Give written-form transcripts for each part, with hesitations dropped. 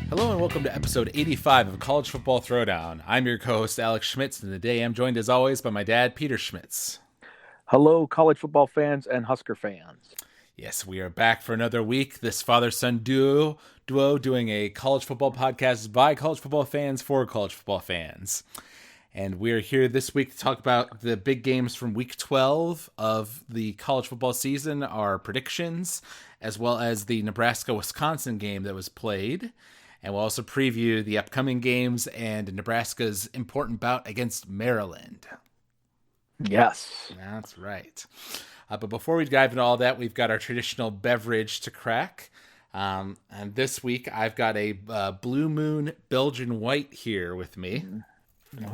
Hello and welcome to episode 85 of College Football Throwdown. I'm your co-host Alex Schmitz, and today I'm joined as always by my dad, Peter Schmitz. Hello, college football fans and Husker fans. Yes, we are back for another week. This father-son duo doing a college football podcast by college football fans for college football fans. And we're here this week to talk about the big games from week 12 of the college football season, our predictions, as well as the Nebraska-Wisconsin game that was played. And we'll also preview the upcoming games and Nebraska's important bout against Maryland. Yes. That's right. But before we dive into all that, we've got our traditional beverage to crack. And this week, I've got a Blue Moon Belgian White here with me.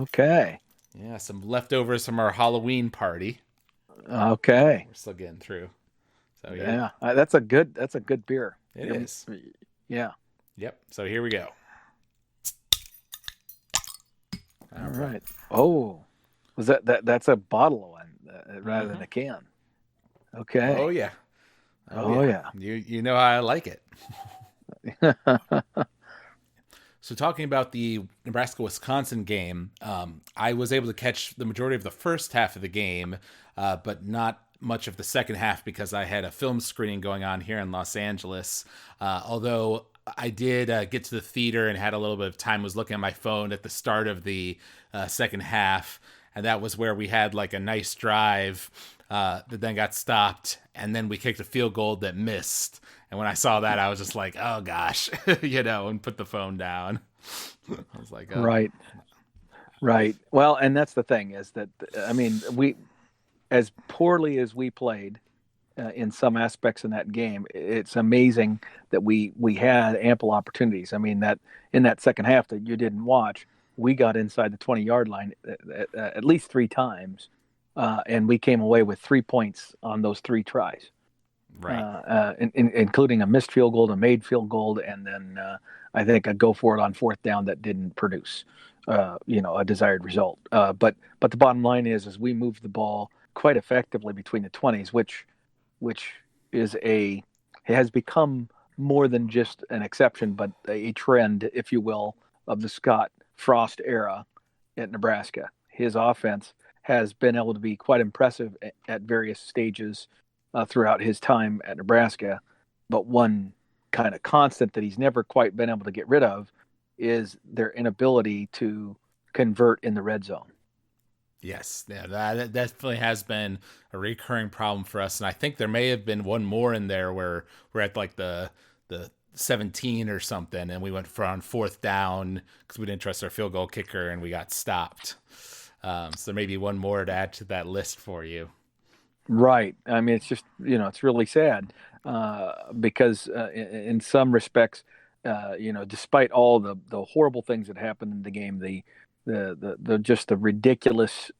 Okay. Yeah, some leftovers from our Halloween party. Okay. We're still getting through. So yeah, that's a good beer. It is. Yeah. Yep. So here we go. All right. Oh, was that's a bottle one rather than a can? Okay. Oh yeah. Oh yeah. You know how I like it. So talking about the Nebraska-Wisconsin game, I was able to catch the majority of the first half of the game, but not much of the second half because I had a film screening going on here in Los Angeles. Although I did get to the theater and had a little bit of time, was looking at my phone at the start of the second half, and that was where we had like a nice drive that then got stopped, and then we kicked a field goal that missed. And when I saw that, I was just like, oh gosh, and put the phone down. I was like, oh. Right. Well, and that's the thing is that, I mean, we, as poorly as we played in some aspects in that game, it's amazing that we had ample opportunities. I mean, that in that second half that you didn't watch, we got inside the 20-yard line at least three times, and we came away with 3 points on those three tries. Right. Including a missed field goal, a made field goal, and then I think a go for it on fourth down that didn't produce, a desired result. But the bottom line is we moved the ball quite effectively between the 20s, which has become more than just an exception, but a trend, if you will, of the Scott Frost era at Nebraska. His offense has been able to be quite impressive at various stages throughout his time at Nebraska, but one kind of constant that he's never quite been able to get rid of is their inability to convert in the red zone. Yes, yeah, that definitely has been a recurring problem for us, and I think there may have been one more in there where we're at like the 17 or something, and we went for on fourth down because we didn't trust our field goal kicker, and we got stopped. So there may be one more to add to that list for you. Right. I mean, it's just, it's really sad because in some respects, despite all the horrible things that happened in the game, the just the ridiculous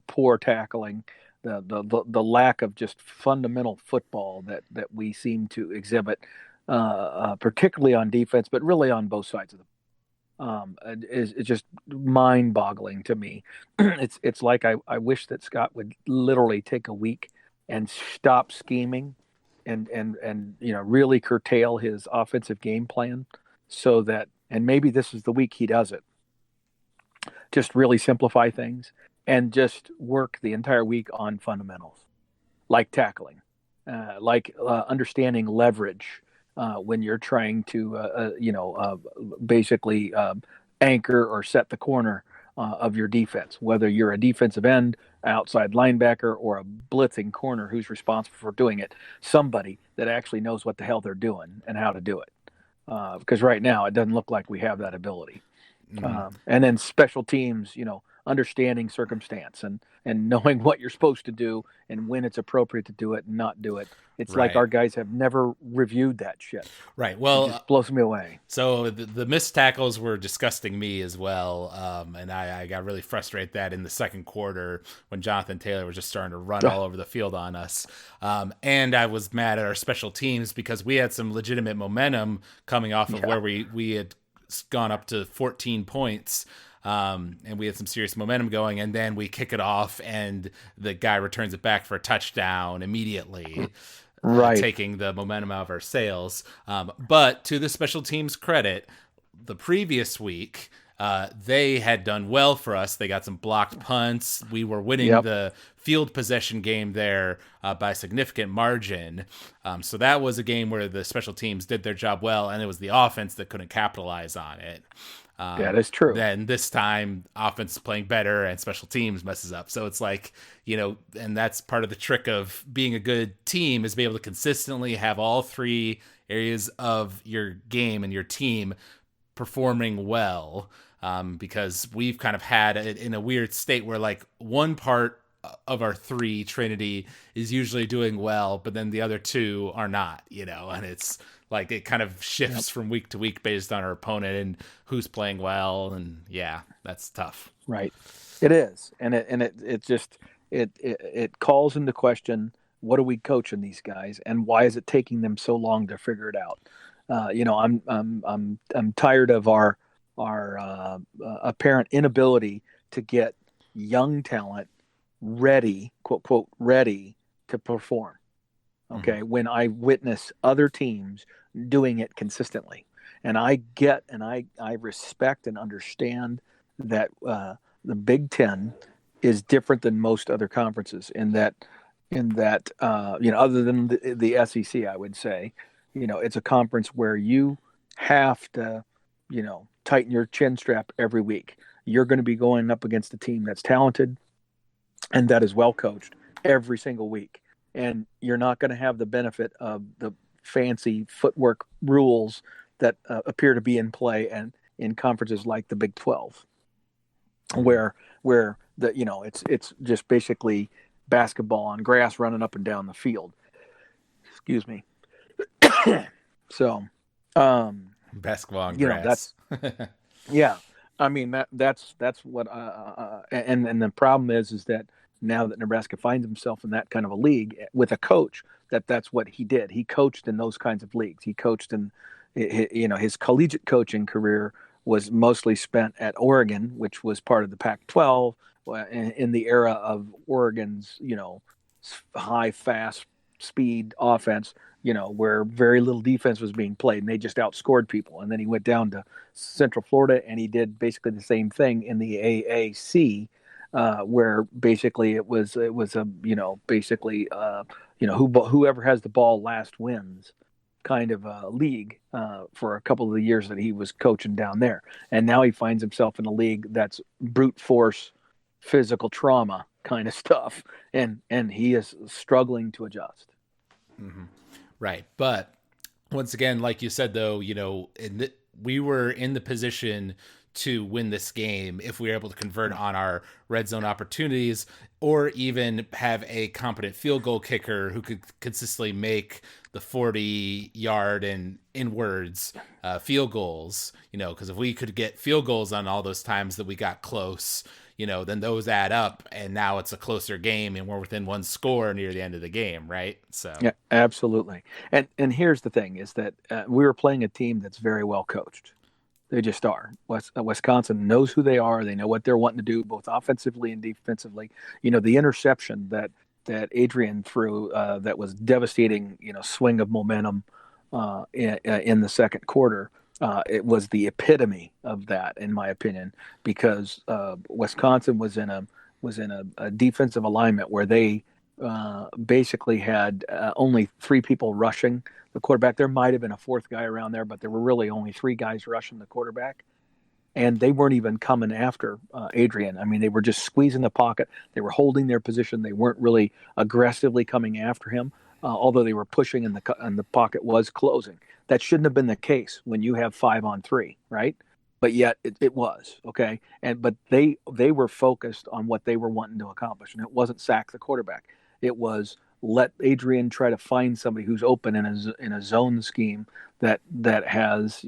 poor tackling, the lack of just fundamental football that we seem to exhibit, particularly on defense, but really on both sides of the is just mind-boggling to me. It's like I wish that Scott would literally take a week and stop scheming and really curtail his offensive game plan so that, and maybe this is the week he does it, just really simplify things and just work the entire week on fundamentals like tackling, like understanding leverage, when you're trying to, basically anchor or set the corner of your defense, whether you're a defensive end, outside linebacker, or a blitzing corner who's responsible for doing it, somebody that actually knows what the hell they're doing and how to do it. Because right now it doesn't look like we have that ability. Mm-hmm. And then special teams, understanding circumstance and knowing what you're supposed to do and when it's appropriate to do it and not do it. It's right. Like our guys have never reviewed that shit. Right. Well, it just blows me away. So the missed tackles were disgusting me as well. And I got really frustrated that in the second quarter when Jonathan Taylor was just starting to run all over the field on us. And I was mad at our special teams because we had some legitimate momentum coming off of where we had gone up to 14 points. and we had some serious momentum going, and then we kick it off, and the guy returns it back for a touchdown immediately, Right. taking the momentum out of our sails. But to the special teams' credit, the previous week, they had done well for us. They got some blocked punts. We were winning Yep. the field possession game there by a significant margin. So that was a game where the special teams did their job well, and it was the offense that couldn't capitalize on it. That is true. Then this time, offense is playing better and special teams messes up. So it's like, and that's part of the trick of being a good team is be able to consistently have all three areas of your game and your team performing well. Because we've kind of had it in a weird state where like one part of our three Trinity is usually doing well, but then the other two are not, and it's like it kind of shifts from week to week based on our opponent and who's playing well. And yeah, that's tough. Right. It is. And it just, it calls into question, what are we coaching these guys and why is it taking them so long to figure it out? I'm tired of our apparent inability to get young talent ready, quote, quote, ready to perform. Okay. Mm-hmm. When I witness other teams doing it consistently, and I get, and I respect and understand that the Big Ten is different than most other conferences in that, other than the SEC, I would say, it's a conference where you have to, tighten your chin strap every week. You're going to be going up against a team that's talented and that is well coached every single week. And you're not going to have the benefit of the fancy footwork rules that appear to be in play and in conferences like the Big 12, where it's just basically basketball on grass running up and down the field. Excuse me. So, basketball on grass. Yeah. I mean, that's what, and the problem is that now that Nebraska finds himself in that kind of a league with a coach, that's what he did. He coached in those kinds of leagues. He coached in, his collegiate coaching career was mostly spent at Oregon, which was part of the Pac-12 in the era of Oregon's, high, fast speed offense, where very little defense was being played and they just outscored people. And then he went down to Central Florida and he did basically the same thing in the AAC, where basically it was a, whoever has the ball last wins kind of a league for a couple of the years that he was coaching down there. And now he finds himself in a league that's brute force, physical trauma kind of stuff. And he is struggling to adjust. Mm-hmm. Right. But once again, like you said, though, we were in the position to win this game if we were able to convert on our red zone opportunities or even have a competent field goal kicker who could consistently make the 40-yard and inwards field goals, because if we could get field goals on all those times that we got close, then those add up and now it's a closer game and we're within one score near the end of the game. Right. So, yeah, absolutely. And here's the thing is that we were playing a team that's very well coached. They just are. Wisconsin knows who they are. They know what they're wanting to do, both offensively and defensively. The interception that Adrian threw that was devastating, swing of momentum in the second quarter. It was the epitome of that, in my opinion, because Wisconsin was in a defensive alignment where they basically had only three people rushing the quarterback. There might have been a fourth guy around there, but there were really only three guys rushing the quarterback. And they weren't even coming after Adrian. I mean, they were just squeezing the pocket. They were holding their position. They weren't really aggressively coming after him, although they were pushing and the pocket was closing. That shouldn't have been the case when you have 5-on-3, right? But yet it was, okay? But they were focused on what they were wanting to accomplish, and it wasn't sack the quarterback. It was let Adrian try to find somebody who's open in a zone scheme that has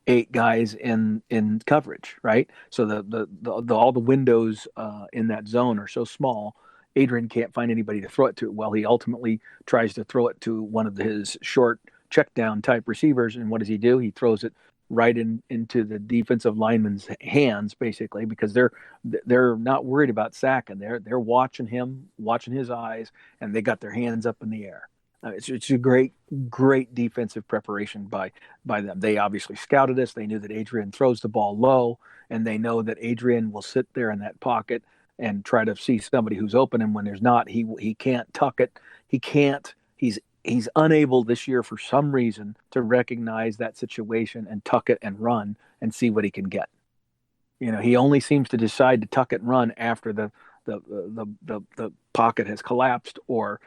8 guys in coverage, right? So the all the windows in that zone are so small, Adrian can't find anybody to throw it to. Well, he ultimately tries to throw it to one of his short check down type receivers, and what does he do? He throws it right into the defensive lineman's hands, basically, because they're not worried about sacking. They're watching him, watching his eyes, and they got their hands up in the air. It's a great defensive preparation by them. They obviously scouted us. They knew that Adrian throws the ball low, and they know that Adrian will sit there in that pocket and try to see somebody who's open. And when there's not, he can't tuck it. He can't. He's unable this year for some reason to recognize that situation and tuck it and run and see what he can get. He only seems to decide to tuck it and run after the pocket has collapsed, or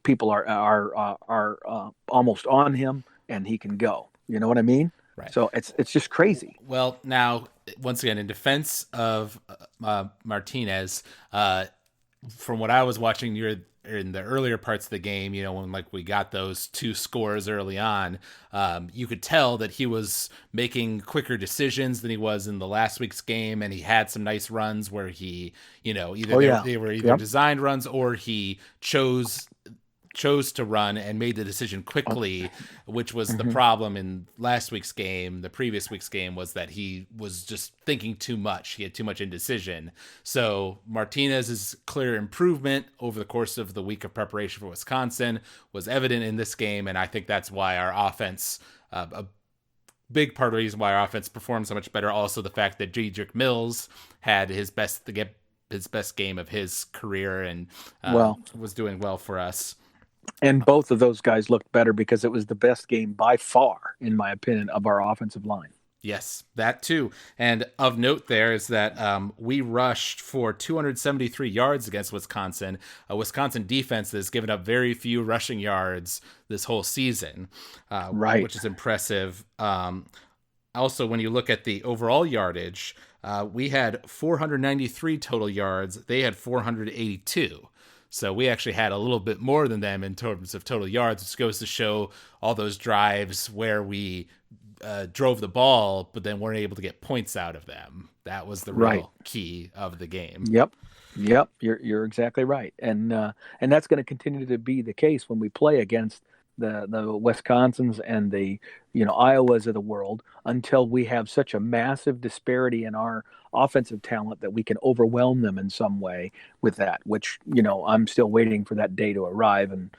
people are almost on him and he can go. You know what I mean? Right. So it's just crazy. Well, now once again, in defense of Martinez, from what I was watching, in the earlier parts of the game, when like we got those two scores early on, you could tell that he was making quicker decisions than he was in the last week's game, and he had some nice runs where he, they were either designed runs or he chose to run and made the decision quickly, which was the problem in last week's game. The previous week's game was that he was just thinking too much. He had too much indecision. So Martinez's clear improvement over the course of the week of preparation for Wisconsin was evident in this game, and I think that's why our offense, a big part of the reason why our offense performed so much better. Also, the fact that Jedrick Mills had his best game of his career and was doing well for us. And both of those guys looked better because it was the best game by far, in my opinion, of our offensive line. Yes, that too. And of note there is that we rushed for 273 yards against Wisconsin, a Wisconsin defense that has given up very few rushing yards this whole season, which is impressive. Also, when you look at the overall yardage, we had 493 total yards. They had 482. So we actually had a little bit more than them in terms of total yards, which goes to show all those drives where we drove the ball, but then weren't able to get points out of them. That was the real key of the game. Yep. You're exactly right, and that's going to continue to be the case when we play against the Wisconsins and the Iowas of the world, until we have such a massive disparity in our offensive talent that we can overwhelm them in some way with that, which I'm still waiting for that day to arrive, and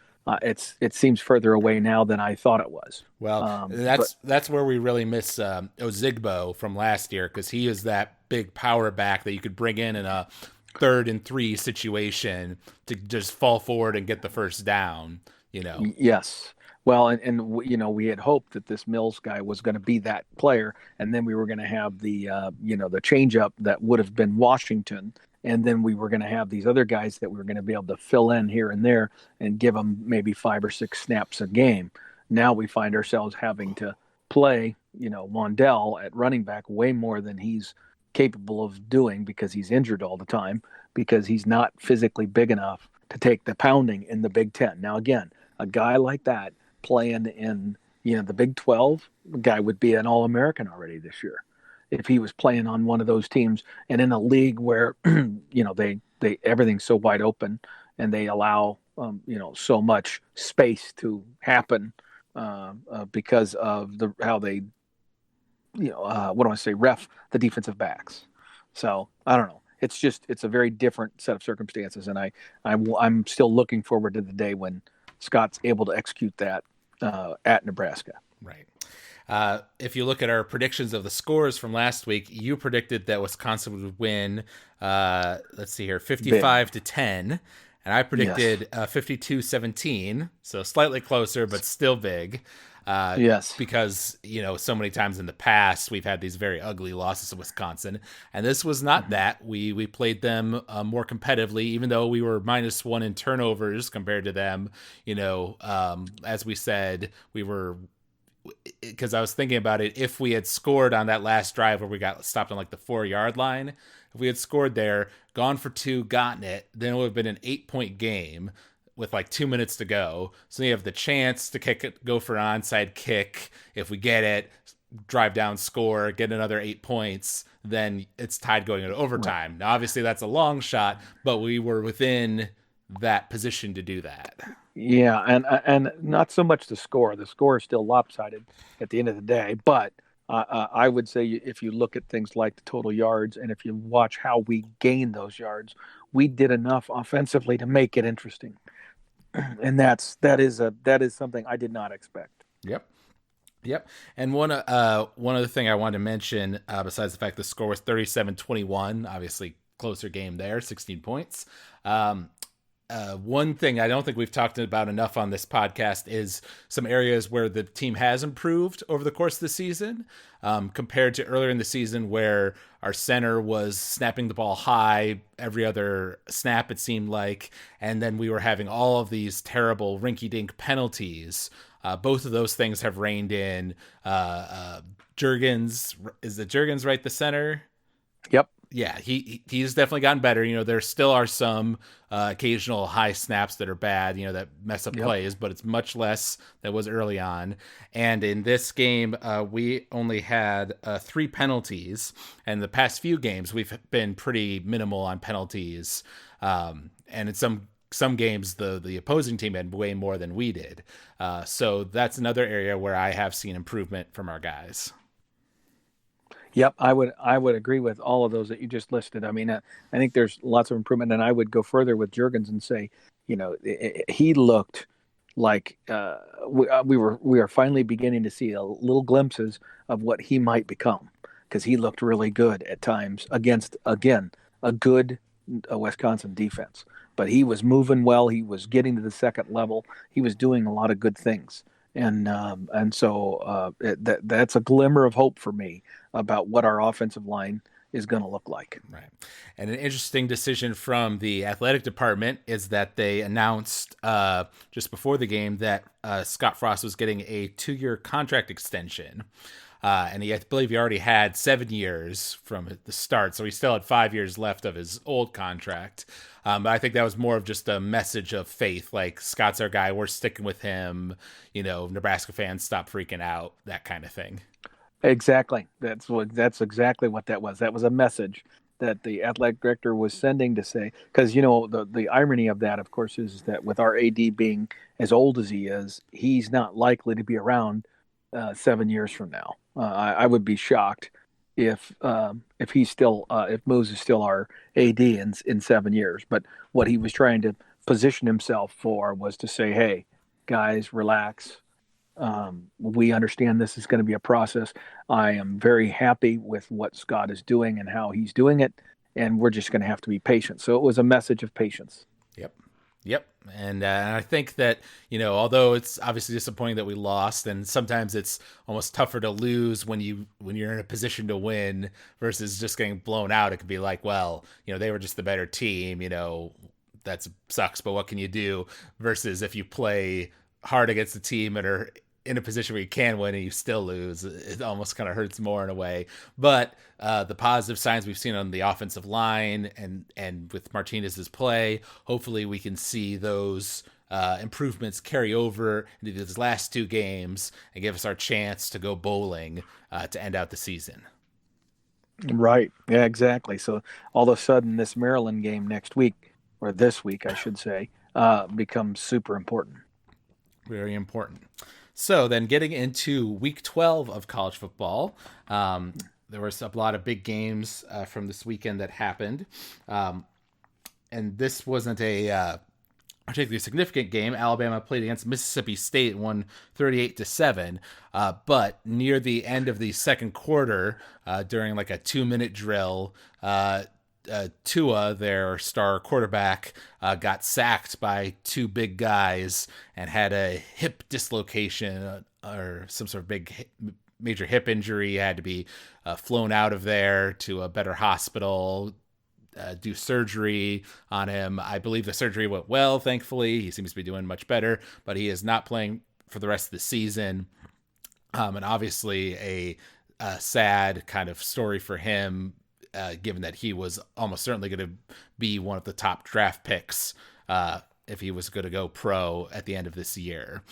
it seems further away now than I thought it was. Well, that's where we really miss Ozigbo from last year, because he is that big power back that you could bring in a 3rd and 3 situation to just fall forward and get the first down. Yes. Well, and we had hoped that this Mills guy was going to be that player, and then we were going to have the the changeup that would have been Washington, and then we were going to have these other guys that we were going to be able to fill in here and there and give them maybe 5 or 6 snaps a game. Now we find ourselves having to play Mondell at running back way more than he's capable of doing, because he's injured all the time, because he's not physically big enough to take the pounding in the Big Ten. Now, again, a guy like that playing in the Big 12, guy would be an All-American already this year if he was playing on one of those teams and in a league where they everything's so wide open and they allow so much space to happen because of how they ref the defensive backs. So I don't know. It's a very different set of circumstances, and I'm still looking forward to the day when Scott's able to execute that at Nebraska. Right. If you look at our predictions of the scores from last week, you predicted that Wisconsin would win, 55-10, and I predicted 52-17, so slightly closer, but still big. Yes. Because, so many times in the past, we've had these very ugly losses to Wisconsin, and this was not that. We played them more competitively, even though we were -1 in turnovers compared to them. As we said, we were, because I was thinking about it, if we had scored on that last drive where we got stopped on like the 4-yard line, if we had scored there, gone for 2, gotten it, then it would have been an 8-point game with like 2 minutes to go. So you have the chance to go for an onside kick. If we get it, drive down, score, get another 8 points, then it's tied going into overtime. Right. Now, obviously that's a long shot, but we were within that position to do that. Yeah. And not so much the score. The score is still lopsided at the end of the day, but I would say if you look at things like the total yards and if you watch how we gained those yards, we did enough offensively to make it interesting, and that is something I did not expect. Yep. Yep. And one other thing I wanted to mention, besides the fact the score was 37-21, obviously closer game there, 16 points. One thing I don't think we've talked about enough on this podcast is some areas where the team has improved over the course of the season, compared to earlier in the season where our center was snapping the ball high every other snap, it seemed like, and then we were having all of these terrible rinky-dink penalties. Both of those things have reined in. Jurgens, is it Jurgens right, the center? Yep. Yeah, he's definitely gotten better. There still are some occasional high snaps that are bad, that mess up Yep. plays, but it's much less than was early on. And in this game, we only had 3 penalties, and the past few games we've been pretty minimal on penalties. And in some games, the opposing team had way more than we did. So that's another area where I have seen improvement from our guys. Yep, I would agree with all of those that you just listed. I mean, I think there's lots of improvement, and I would go further with Jurgens and say, he looked like we are finally beginning to see a little glimpses of what he might become, because he looked really good at times against, again, a good Wisconsin defense. But he was moving well. He was getting to the second level. He was doing a lot of good things, and so that's a glimmer of hope for me about what our offensive line is going to look like. Right. And an interesting decision from the athletic department is that they announced just before the game that Scott Frost was getting a 2-year contract extension. And I believe he already had 7 years from the start, so he still had 5 years left of his old contract. But I think that was more of just a message of faith, like Scott's our guy, we're sticking with him. Nebraska fans stop freaking out, that kind of thing. Exactly. That's exactly what that was. That was a message that the athletic director was sending to say, because the irony of that, of course, is that with our AD being as old as he is, he's not likely to be around 7 years from now. I would be shocked if Moose is still our AD in 7 years. But what he was trying to position himself for was to say, hey, guys, relax. We understand this is going to be a process. I am very happy with what Scott is doing and how he's doing it, and we're just going to have to be patient. So it was a message of patience. Yep. And I think that, although it's obviously disappointing that we lost, and sometimes it's almost tougher to lose when you're in a position to win versus just getting blown out. It could be like, well, they were just the better team, that sucks, but what can you do? Versus if you play hard against the team and are in a position where you can win and you still lose, it almost kind of hurts more in a way. But the positive signs we've seen on the offensive line and with Martinez's play, hopefully we can see those improvements carry over into these last 2 games and give us our chance to go bowling to end out the season. Right. Yeah, exactly. So all of a sudden, this Maryland game next week, or this week, I should say, becomes super important. Very important. So then getting into week 12 of college football, there was a lot of big games from this weekend that happened. And this wasn't a particularly significant game. Alabama played against Mississippi State and won 38-7. But near the end of the second quarter, during like a 2-minute drill, Tua, their star quarterback, got sacked by 2 big guys and had a hip dislocation or some sort of major hip injury. He had to be flown out of there to a better hospital, do surgery on him. I believe the surgery went well, thankfully. He seems to be doing much better, but he is not playing for the rest of the season. And obviously a sad kind of story for him, given that he was almost certainly going to be one of the top draft picks if he was going to go pro at the end of this year.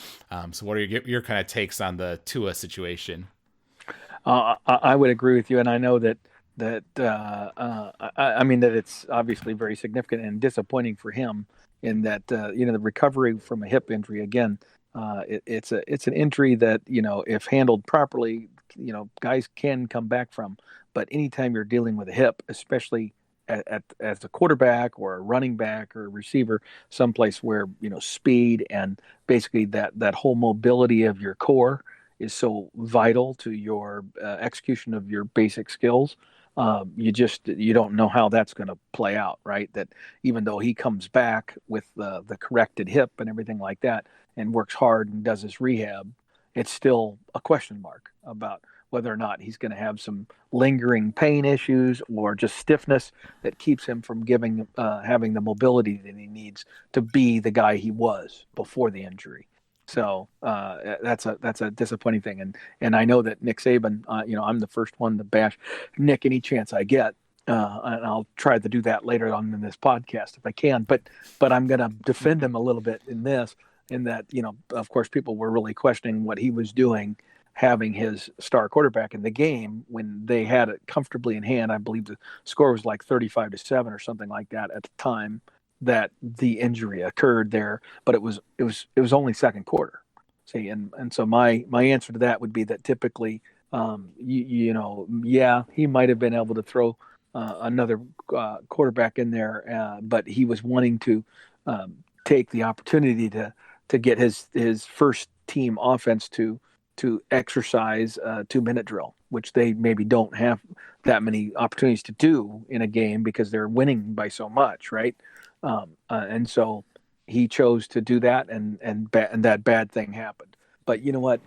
So what are your kind of takes on the Tua situation? I would agree with you, and I know that I mean that it's obviously very significant and disappointing for him in that the recovery from a hip injury again. It's an injury that if handled properly guys can come back from. But anytime you're dealing with a hip, especially as a quarterback or a running back or a receiver, someplace where speed and basically that whole mobility of your core is so vital to your execution of your basic skills. You don't know how that's going to play out, right? That even though he comes back with the corrected hip and everything like that, and works hard and does his rehab, it's still a question mark about whether or not he's going to have some lingering pain issues or just stiffness that keeps him from having the mobility that he needs to be the guy he was before the injury. So that's a disappointing thing, and I know that Nick Saban, I'm the first one to bash Nick any chance I get, and I'll try to do that later on in this podcast if I can. But I'm going to defend him a little bit in that of course people were really questioning what he was doing, having his star quarterback in the game when they had it comfortably in hand. I believe the score was like 35-7 or something like that at the time that the injury occurred there, but it was only second quarter. See, and so my answer to that would be that typically, he might have been able to throw another quarterback in there, but he was wanting to take the opportunity to get his first team offense to exercise a 2-minute drill, which they maybe don't have that many opportunities to do in a game because they're winning by so much, right? And so he chose to do that, and that bad thing happened. But you know what?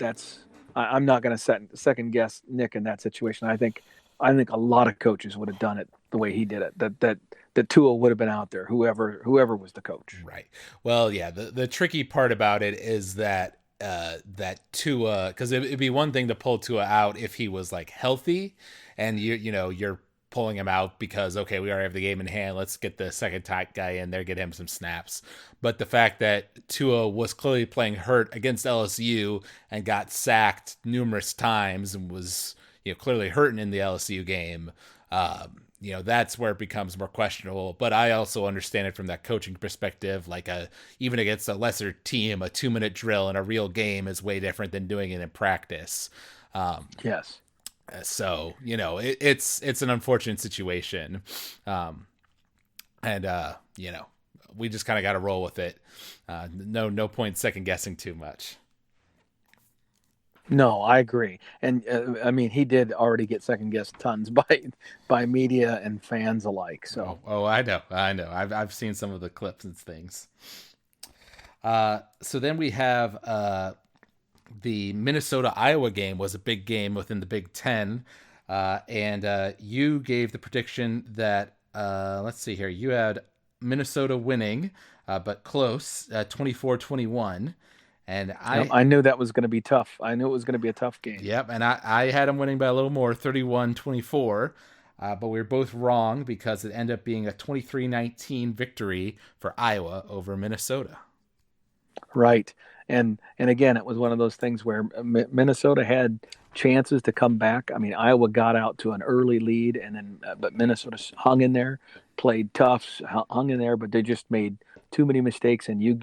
I'm not going to second guess Nick in that situation. I think a lot of coaches would have done it the way he did it. That Tua would have been out there, whoever was the coach. Right. Well, yeah. The tricky part about it is that Tua, because it'd be one thing to pull Tua out if he was like healthy, and you're pulling him out because, okay, we already have the game in hand. Let's get the second tight guy in there, get him some snaps. But the fact that Tua was clearly playing hurt against LSU and got sacked numerous times and was, clearly hurting in the LSU game, that's where it becomes more questionable. But I also understand it from that coaching perspective. Like even against a lesser team, a 2-minute drill in a real game is way different than doing it in practice. Yes. So it's an unfortunate situation, and we just kind of got to roll with it. No point second guessing too much. No, I agree, and I mean he did already get second guessed tons by media and fans alike. So I know. I've seen some of the clips and things. So then we have the Minnesota-Iowa game was a big game within the Big Ten. And you gave the prediction that, let's see here, you had Minnesota winning, but close, 24-21. And I knew that was going to be tough. I knew it was going to be a tough game. Yep, and I had them winning by a little more, 31-24. But we were both wrong because it ended up being a 23-19 victory for Iowa over Minnesota. Right. And again, it was one of those things where Minnesota had chances to come back. I mean, Iowa got out to an early lead, and then but Minnesota hung in there, played tough, hung in there, but they just made too many mistakes. And you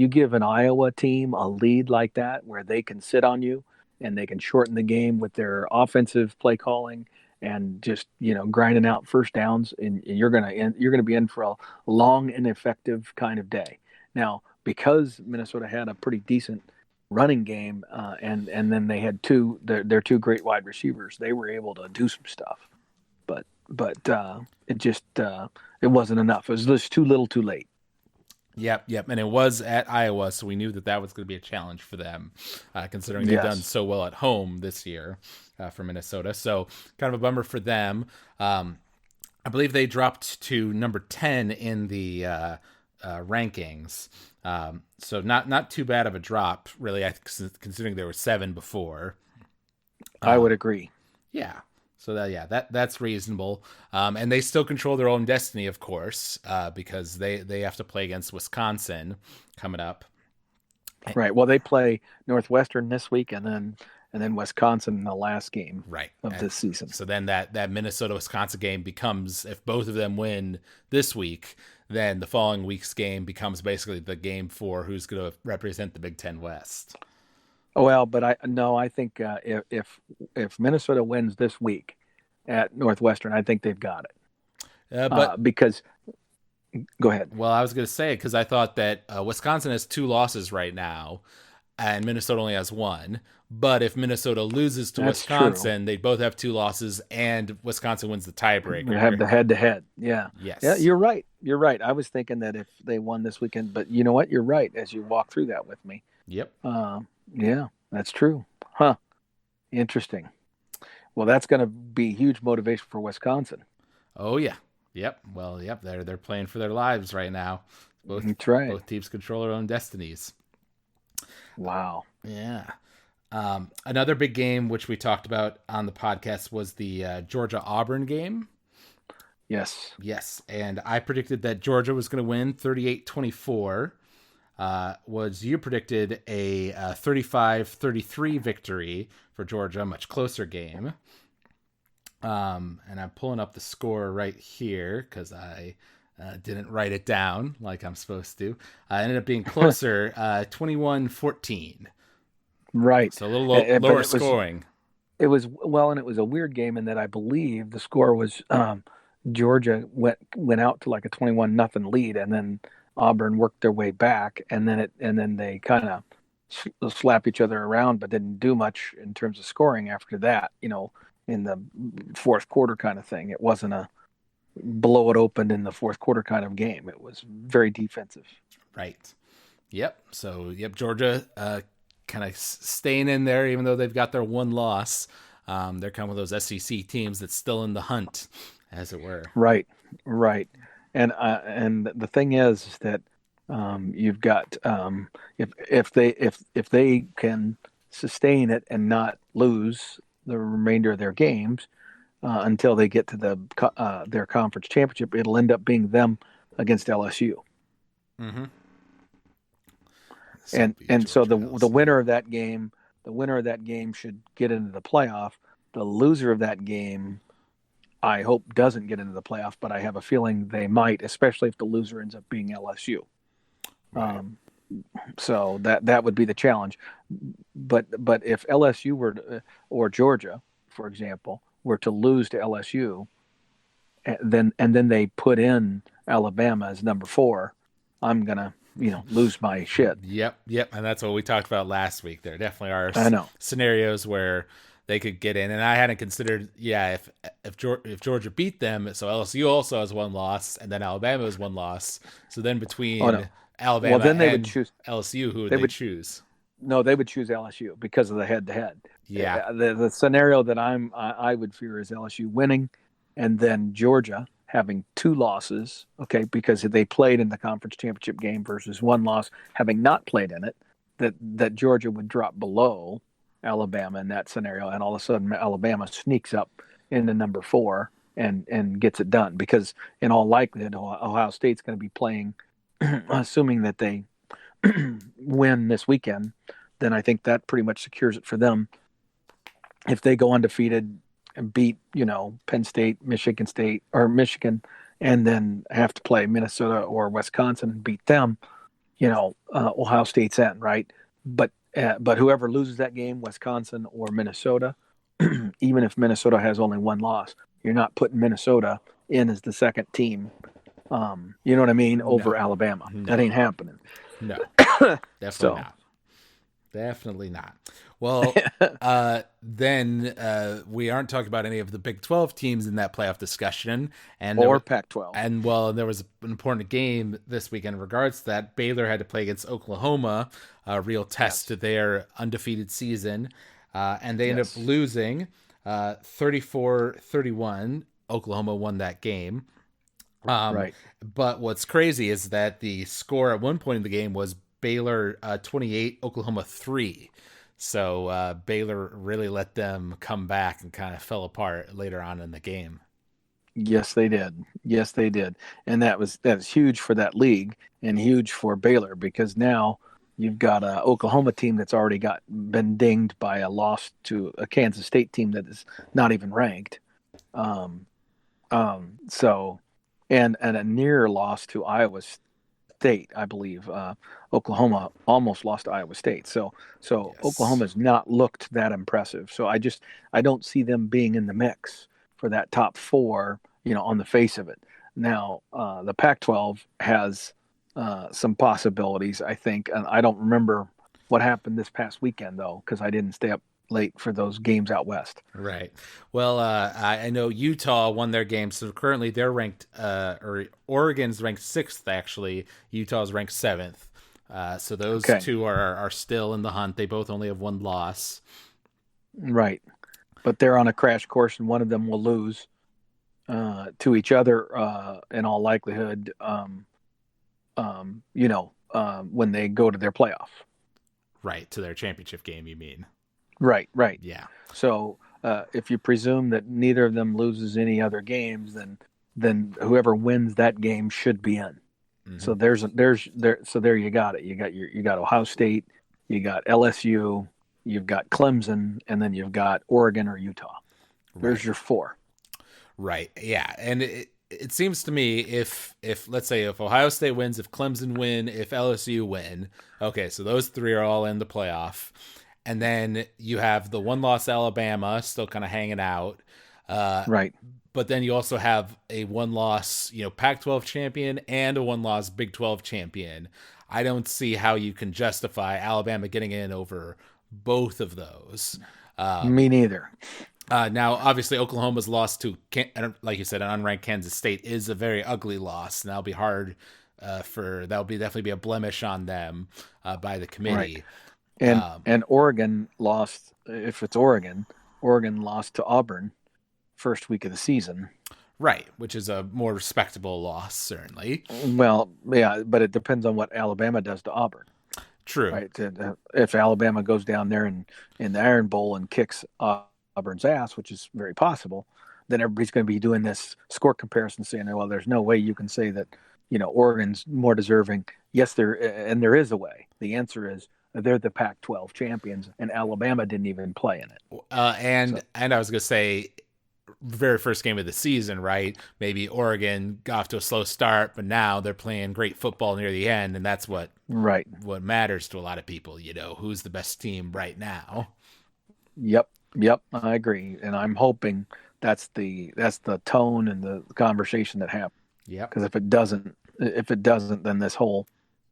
give an Iowa team a lead like that, where they can sit on you and they can shorten the game with their offensive play calling and just grinding out first downs, and you're gonna be in for a long and effective kind of day. Now, because Minnesota had a pretty decent running game, and then they had their two great wide receivers, they were able to do some stuff. But it just it wasn't enough. It was just too little, too late. Yep, and it was at Iowa, so we knew that was going to be a challenge for them, considering they've done so well at home this year for Minnesota. So kind of a bummer for them. I believe they dropped to number 10 in the rankings. So not too bad of a drop, really, considering there were 7 before. I would agree. Yeah. So that's reasonable. And they still control their own destiny, of course, because they have to play against Wisconsin coming up. Right. Well, they play Northwestern this week, and then Wisconsin in the last game of this season. So then that Minnesota-Wisconsin game becomes, if both of them win this week, then the following week's game becomes basically the game for who's going to represent the Big Ten West. Well, but I think if Minnesota wins this week at Northwestern, I think they've got it. But Because go ahead. well, I was going to say because I thought that Wisconsin has 2 losses right now, and Minnesota only has one. But if Minnesota loses to That's true. Wisconsin, they both have 2 losses, and Wisconsin wins the We have tiebreaker. the head to head. Yeah. Yeah, Yes. you're right. You're right. I was thinking that if they won this weekend, but you know what? You're right as you walk through that with me. Yep. Yeah, that's true. Huh. Interesting. Well, that's going to be huge motivation for Wisconsin. Oh yeah. Yep. Well, yep. They're playing for their lives right now. Both That's right. both teams control their own destinies. Wow. Yeah. Another big game which we talked about on the podcast was the Georgia Auburn game. Yes. Yes, and I predicted that Georgia was going to win 38-24. Was you predicted a 35-33 victory for Georgia, much closer game. And I'm pulling up the score right here because I didn't write it down like I'm supposed to. Ended up being closer, 21-14. Right. So a little But lower scoring. it was well, and it was a weird game in that I believe the score was Georgia went out to like a 21-0 lead, and then Auburn worked their way back, and then they kind of slap each other around, but didn't do much in terms of scoring after that. In the fourth quarter kind of thing. It wasn't a blow it open in the fourth quarter kind of game. It was very defensive. Right. Yep. So, yep, Georgia kind of staying in there, even though they've got their one loss. They're kind of those SEC teams that's still in the hunt, as it were. Right, right. And the thing is that you've got if they can sustain it and not lose the remainder of their games until they get to their conference championship, it'll end up being them against LSU. Mm-hmm. And so Georgia, the winner of that game, should get into the playoff. The loser of that game, I hope, doesn't get into the playoff, but I have a feeling they might, especially if the loser ends up being LSU. Right. So that would be the challenge. But if LSU or Georgia, for example, were to lose to LSU, then they put in Alabama as number 4, I'm gonna lose my shit. Yep, and that's what we talked about last week. There definitely are I know. scenarios where they could get in, and I hadn't considered. Yeah, if Georgia beat them, so LSU also has one loss, and then Alabama has one loss. So then Oh between no. Alabama Well, then they would and choose. LSU, who would They they would choose? No, they would choose LSU because of the head-to-head. Yeah, The scenario that I would fear is LSU winning, and then Georgia having 2 losses. Okay, because they played in the conference championship game versus one loss, having not played in it. That Georgia would drop below Alabama in that scenario, and all of a sudden Alabama sneaks up into number 4 and gets it done. Because in all likelihood, Ohio State's going to be playing, assuming that they win this weekend, then I think that pretty much secures it for them. If they go undefeated and beat, Penn State, Michigan State, or Michigan, and then have to play Minnesota or Wisconsin and beat them, Ohio State's in, right? But whoever loses that game, Wisconsin or Minnesota, even if Minnesota has only one loss, you're not putting Minnesota in as the second team. You know what I mean? Over no, Alabama. no, That ain't happening. no, definitely So not. Definitely not. Well, then we aren't talking about any of the Big 12 teams in that playoff discussion, and or Pac-12. and well, there was an important game this weekend in regards to that. Baylor had to play against Oklahoma, a real test to their undefeated season, and they ended up losing 34-31. Oklahoma won that game. Right. But what's crazy is that the score at one point in the game was Baylor 28, Oklahoma 3. So Baylor really let them come back and kind of fell apart later on in the game. Yes, they did. Yes, they did. And that's huge for that league and huge for Baylor because now you've got a Oklahoma team that's already been dinged by a loss to a Kansas State team that is not even ranked. So and a near loss to Iowa State, I believe. Oklahoma almost lost to Iowa State. So Yes. Oklahoma's not looked that impressive. So I don't see them being in the mix for that top four, on the face of it. Now, the Pac-12 has some possibilities, I think. And I don't remember what happened this past weekend, though, because I didn't stay up late for those games out west. Right. Well, I know Utah won their game, so currently they're ranked, or Oregon's ranked sixth, actually. Utah's ranked seventh. So those Okay, two are still in the hunt. They both only have one loss. right. But they're on a crash course, and one of them will lose to each other in all likelihood. When they go to their playoff. Right, to their championship game, you mean? Right, right. Yeah. So if you presume that neither of them loses any other games, then whoever wins that game should be in. Hmm. So there you got it. You got Ohio State, you got LSU, you've got Clemson, and then you've got Oregon or Utah. There's Right. your four. Right. Yeah. And it seems to me if let's say if Ohio State wins, if Clemson win, if LSU win, okay, so those three are all in the playoff. And then you have the one loss Alabama still kind of hanging out. Uh, Right. but then you also have a one loss, Pac-12 champion and a one loss Big 12 champion. I don't see how you can justify Alabama getting in over both of those. Me neither. Now, obviously, Oklahoma's loss to, like you said, an unranked Kansas State is a very ugly loss, and that'll be hard that'll be definitely be a blemish on them by the Right. committee. And Um, and Oregon lost. If it's Oregon, Oregon lost to Auburn first week of the season. right, which is a more respectable loss, certainly. Well, yeah, but it depends on what Alabama does to Auburn, True. right? If Alabama goes down there and in the Iron Bowl and kicks Auburn's ass, which is very possible, then everybody's going to be doing this score comparison, saying, "Well, there's no way you can say that, Oregon's more deserving." Yes, there is a way. The answer is they're the Pac-12 champions, and Alabama didn't even play in it. And So, I was gonna say, very first game of the season, right? Maybe Oregon got off to a slow start, but now they're playing great football near the end, and that's right. what matters to a lot of people. Who's the best team right now? Yep, yep, I agree, and I'm hoping that's the tone and the conversation that happens. Yep. Because if it doesn't, then this whole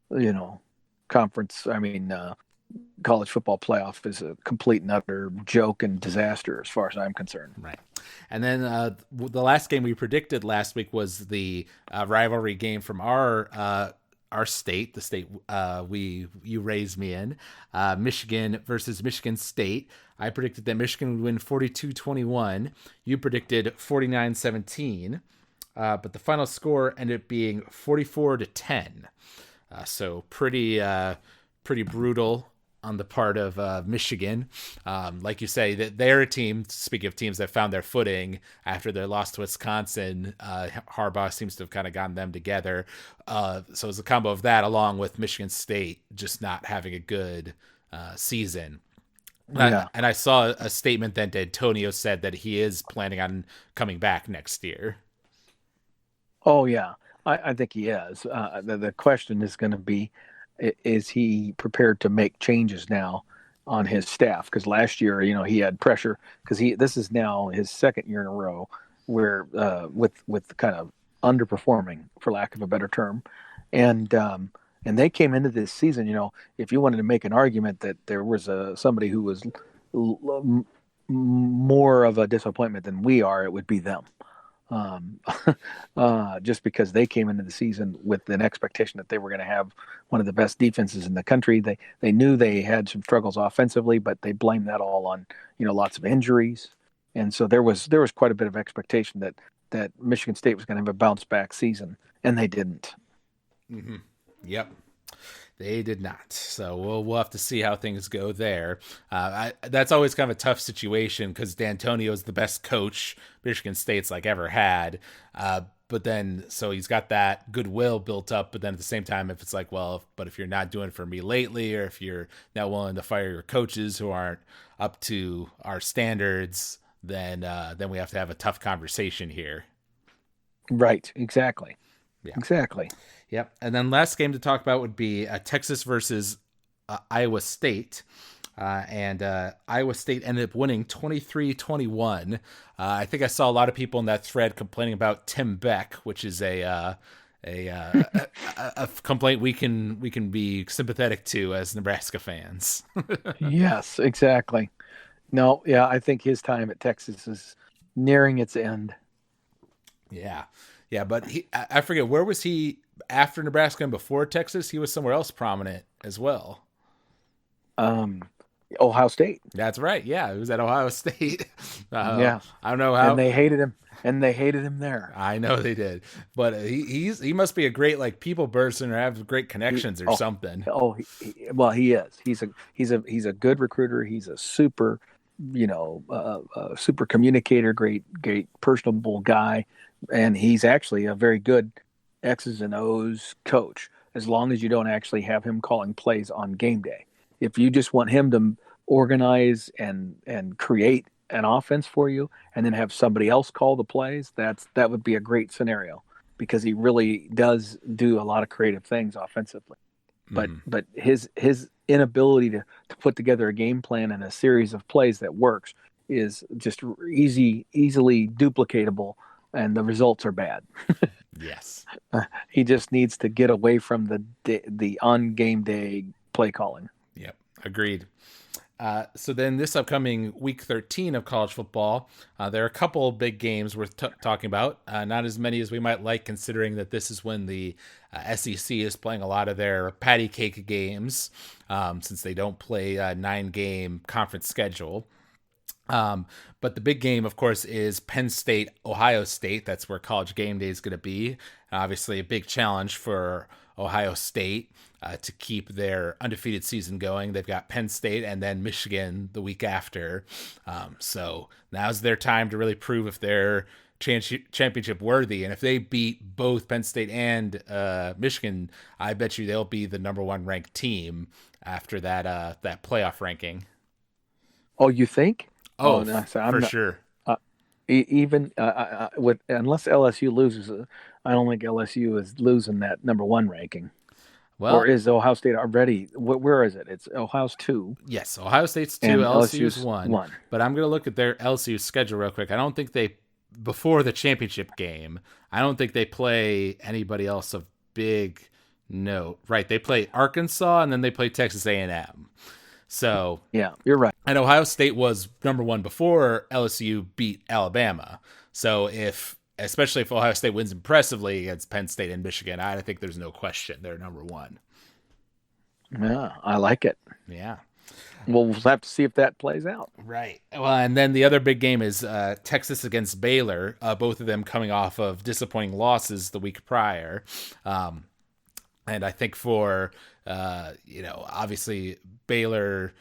you know conference, I mean, college football playoff is a complete and utter joke and disaster as far as I'm concerned. Right. And then the last game we predicted last week was the rivalry game from our state, the state you raised me in, Michigan versus Michigan State. I predicted that Michigan would win 42-21. You predicted 49-17. But the final score ended up being 44-10. So pretty brutal on the part of Michigan. Like you say, that they're a team. Speaking of teams that found their footing after their loss to Wisconsin, Harbaugh seems to have kind of gotten them together. So it's a combo of that along with Michigan State just not having a good season. Yeah. And I saw a statement that D'Antonio said that he is planning on coming back next year. Oh yeah. I think he is. The question is going to be, is he prepared to make changes now on his staff? Because last year, he had pressure because this is now his second year in a row where with kind of underperforming, for lack of a better term, and they came into this season. If you wanted to make an argument that there was somebody who was more of a disappointment than we are, it would be them. um, just because they came into the season with an expectation that they were going to have one of the best defenses in the country. They knew they had some struggles offensively, but they blamed that all on lots of injuries, and so there was quite a bit of expectation that Michigan State was going to have a bounce back season, and they didn't. Mm-hmm. Yep. They did not. So we'll have to see how things go there. That's always kind of a tough situation because D'Antonio is the best coach Michigan State's ever had. But then, so he's got that goodwill built up. But then at the same time, if it's but if you're not doing it for me lately, or if you're not willing to fire your coaches who aren't up to our standards, then we have to have a tough conversation here. Right. Exactly. Yeah. Exactly. Yep. And then last game to talk about would be Texas versus Iowa State. And Iowa State ended up winning 23-21. I think I saw a lot of people in that thread complaining about Tim Beck, which is a complaint we can be sympathetic to as Nebraska fans. Yes, exactly. No, yeah, I think his time at Texas is nearing its end. Yeah, yeah, but I forget, where was he after Nebraska and before Texas? He was somewhere else prominent as well. Um, Ohio State. That's right. Yeah, it was at Ohio State. Yeah, I don't know and how. they hated him, and they hated him there. I know they did, but he must be a great like people person or have great He, connections or oh, something. well, he is. He's a good recruiter. He's a super, super communicator, great personable guy, and he's actually a very good X's and O's coach. As long as you don't actually have him calling plays on game day, if you just want him to organize and create an offense for you, and then have somebody else call the plays, that would be a great scenario because he really does do a lot of creative things offensively. But Mm, but his inability to put together a game plan and a series of plays that works is just easily duplicatable, and the results are bad. yes. He just needs to get away from the on game day play calling. Yep. Agreed. So then this upcoming week 13 of college football, there are a couple big games worth talking about. Not as many as we might like, considering that this is when the SEC is playing a lot of their patty cake games, since they don't play a 9-game conference schedule. But the big game, of course, is Penn State, Ohio State. That's where College Game Day is going to be. Obviously, a big challenge for Ohio State to keep their undefeated season going. They've got Penn State and then Michigan the week after. So now's their time to really prove if they're championship worthy. And if they beat both Penn State and Michigan, I bet you they'll be the number one ranked team after that playoff ranking. Oh, you think? Oh, Oh, no, so I'm for not. sure. Even with unless LSU loses, I don't think LSU is losing that number one ranking. Or Well, is Ohio State already? Where is it? It's Ohio's two yes, Ohio State's two, and LSU's LSU's one. one. But I'm going to look at their LSU schedule real quick. I don't think before the championship game, I don't think they play anybody else of big note. Right? They play Arkansas and then they play Texas A&M. So, Yeah, you're right. and Ohio State was number one before LSU beat Alabama. So especially if Ohio State wins impressively against Penn State and Michigan, I think there's no question they're number one. Yeah, I like it. Yeah. Well, we'll have to see if that plays out. Right. Well, and then the other big game is Texas against Baylor. Both of them coming off of disappointing losses the week prior. And I think for obviously Baylor's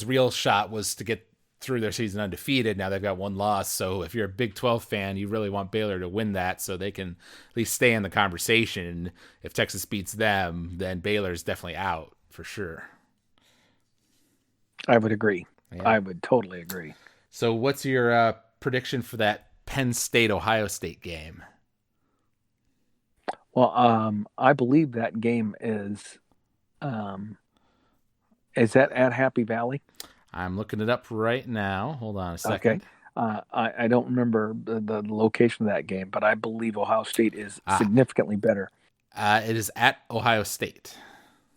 real shot was to get through their season undefeated. Now they've got one loss. So if you're a Big 12 fan, you really want Baylor to win that so they can at least stay in the conversation. If Texas beats them, then Baylor's definitely out for sure. I would agree. Yeah. I would totally agree. So what's your prediction for that Penn State Ohio State game? Well, I believe that game is that at Happy Valley? I'm looking it up right now. Hold on a Okay. second. I don't remember the location of that game, but I believe Ohio State is Ah, significantly better. it is at Ohio State.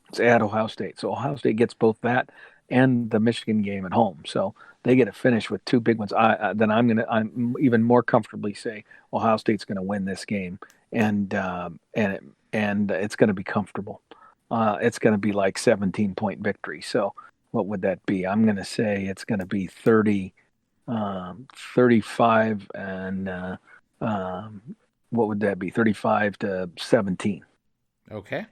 It's at Ohio State. So Ohio State gets both that and the Michigan game at home. So they get a finish with two big ones. I'm even more comfortably say Ohio State's going to win this game, and it's going to be comfortable. It's going to be like 17-point victory. So what would that be? I'm going to say it's going to be 35, and what would that be? 35-17. Okay.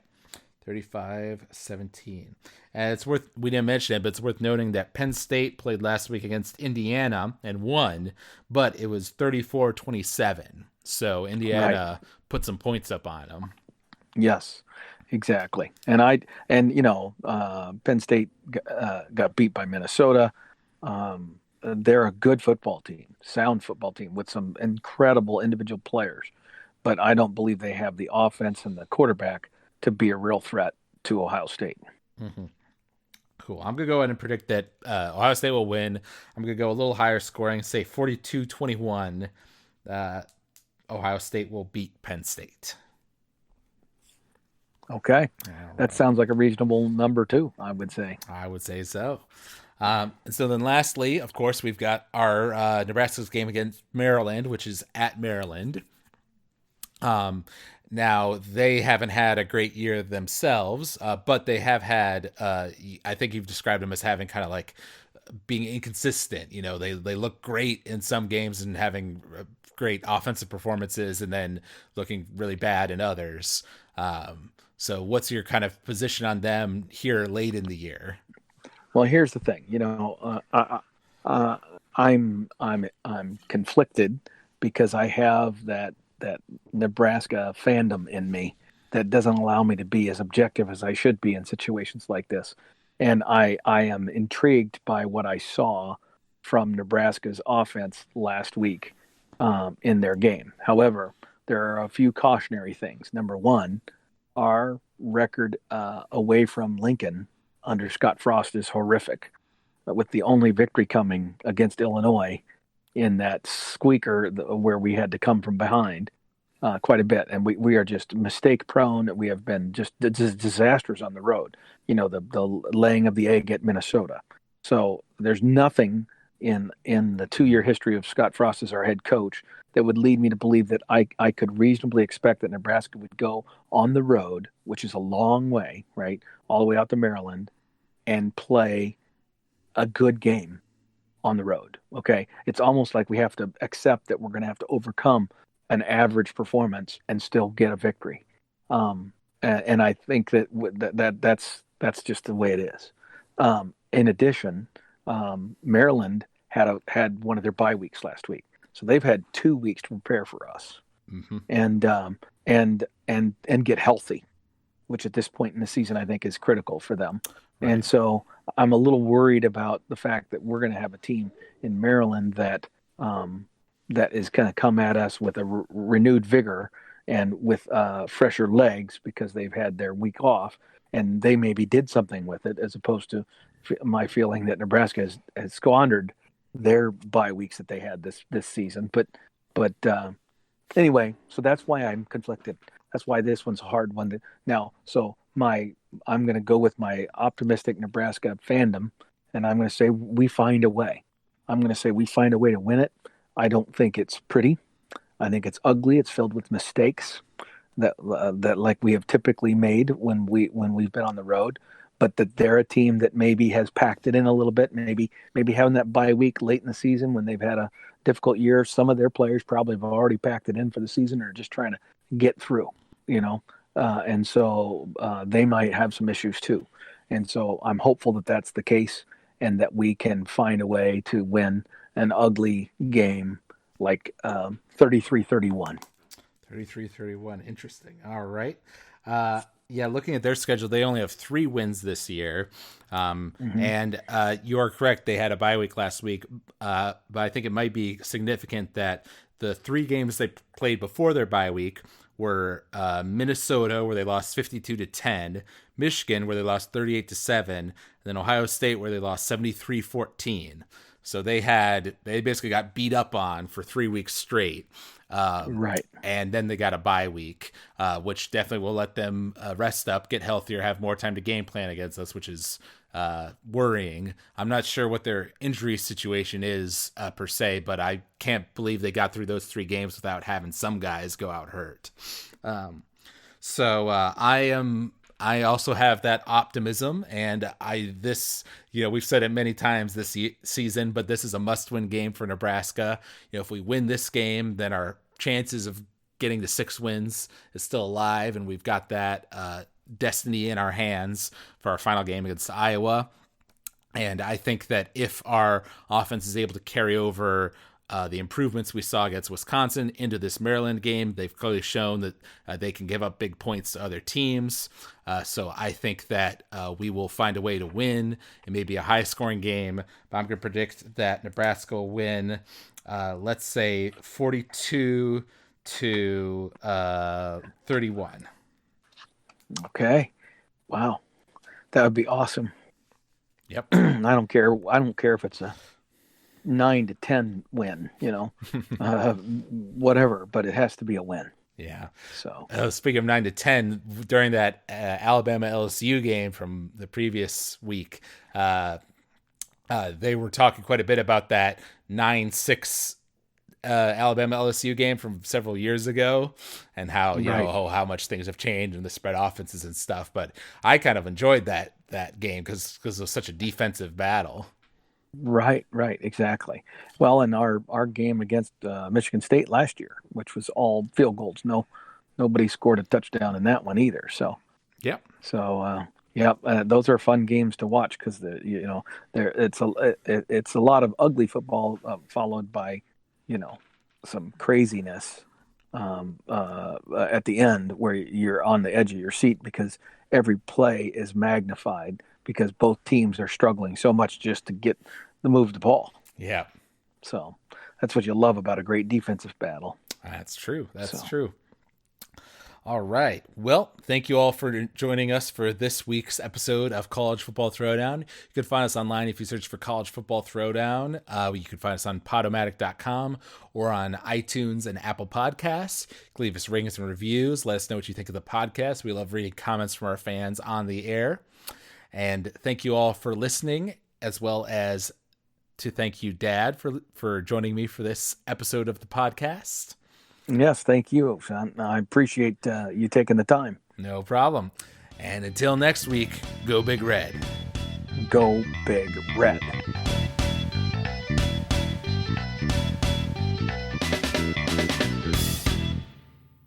35-17. And we didn't mention it, but it's worth noting that Penn State played last week against Indiana and won, but it was 34-27. So Indiana put some points up on them. Yes, exactly. Penn State got beat by Minnesota. They're a good football team, sound football team with some incredible individual players, but I don't believe they have the offense and the quarterback to be a real threat to Ohio State. Mm-hmm. Cool. I'm going to go ahead and predict that Ohio State will win. I'm going to go a little higher scoring, say 42-21. Uh, Ohio State will beat Penn State. Okay. All That right. sounds like a reasonable number too, I would say. I would say so. And so then lastly, of course, we've got our Nebraska's game against Maryland, which is at Maryland. Um, Now they haven't had a great year themselves, but they have had. I think you've described them as having kind of like being inconsistent. You know, they look great in some games and having great offensive performances, and then looking really bad in others. So, what's your kind of position on them here late in the year? Well, here's the thing. Uh, I'm conflicted because I have that Nebraska fandom in me that doesn't allow me to be as objective as I should be in situations like this. And I am intrigued by what I saw from Nebraska's offense last week in their game. However, there are a few cautionary things. Number one, our record away from Lincoln under Scott Frost is horrific, with the only victory coming against Illinois in that squeaker where we had to come from behind quite a bit. And we are just mistake prone. We have been just disasters on the road. The laying of the egg at Minnesota. So there's nothing in the 2 year history of Scott Frost as our head coach that would lead me to believe that I could reasonably expect that Nebraska would go on the road, which is a long way, right, all the way out to Maryland, and play a good game on the road. Okay. It's almost like we have to accept that we're going to have to overcome an average performance and still get a victory. And I think that's just the way it is. In addition, Maryland had one of their bye weeks last week, so they've had 2 weeks to prepare for us Mm-hmm. and get healthy, which at this point in the season I think is critical for them. Right. And so I'm a little worried about the fact that we're going to have a team in Maryland that is going to come at us with a renewed vigor and with fresher legs because they've had their week off and they maybe did something with it, as opposed to my feeling that Nebraska has squandered their bye weeks that they had this season. But anyway, so that's why I'm conflicted. That's why this one's a hard one to now. So I'm going to go with my optimistic Nebraska fandom, and I'm going to say we find a way. I'm going to say we find a way to win it. I don't think it's pretty. I think it's ugly. It's filled with mistakes that like we have typically made when we've been on the road. But that they're a team that maybe has packed it in a little bit. Maybe having that bye week late in the season when they've had a difficult year. Some of their players probably have already packed it in for the season or just trying to get through. And so they might have some issues too. And so I'm hopeful that that's the case and that we can find a way to win an ugly game like 33-31. 33-31. Interesting. All right. Yeah, looking at their schedule, they only have 3 wins this year. Mm-hmm. And you are correct. They had a bye week last week. But I think it might be significant that the 3 games they played before their bye week were Minnesota, where they lost 52-10, Michigan, where they lost 38-7, and then Ohio State, where they lost 73-14. So they basically got beat up on for 3 weeks straight. Right. And then they got a bye week, which definitely will let them rest up, get healthier, have more time to game plan against us, which is worrying. I'm not sure what their injury situation is per se, but I can't believe they got through those 3 games without having some guys go out hurt. I also have that optimism, and we've said it many times this season, but this is a must-win game for Nebraska. If we win this game, then our chances of getting to 6 wins is still alive, and we've got that destiny in our hands for our final game against Iowa. And I think that if our offense is able to carry over the improvements we saw against Wisconsin into this Maryland game, they've clearly shown that they can give up big points to other teams. So I think that we will find a way to win. It may be a high-scoring game, but I'm going to predict that Nebraska will win, let's say 42 to 31. Okay. Wow. That would be awesome. Yep. I don't care if it's a 9-10 win, whatever, but it has to be a win. Yeah. So, Speaking of 9-10, during that Alabama LSU game from the previous week, they were talking quite a bit about that 9-6 Alabama LSU game from several years ago, and how right. how much things have changed and the spread offenses and stuff. But I kind of enjoyed that game because it was such a defensive battle. Right, right, exactly. Well, in our game against Michigan State last year, which was all field goals, nobody scored a touchdown in that one either. Yep. Yeah, those are fun games to watch because there it's a lot of ugly football followed by some craziness at the end where you're on the edge of your seat because every play is magnified because both teams are struggling so much just to get the move the ball. Yeah. So that's what you love about a great defensive battle. That's true. That's So true. All right. Well, thank you all for joining us for this week's episode of College Football Throwdown. You can find us online if you search for College Football Throwdown. You can find us on Podomatic.com or on iTunes and Apple Podcasts. You can leave us ratings and reviews. Let us know what you think of the podcast. We love reading comments from our fans on the air. And thank you all for listening, as well as to thank you, Dad, for joining me for this episode of the podcast. yes, thank you, Sean. I appreciate you taking the time. No problem. And until next week, go Big Red. Go Big Red.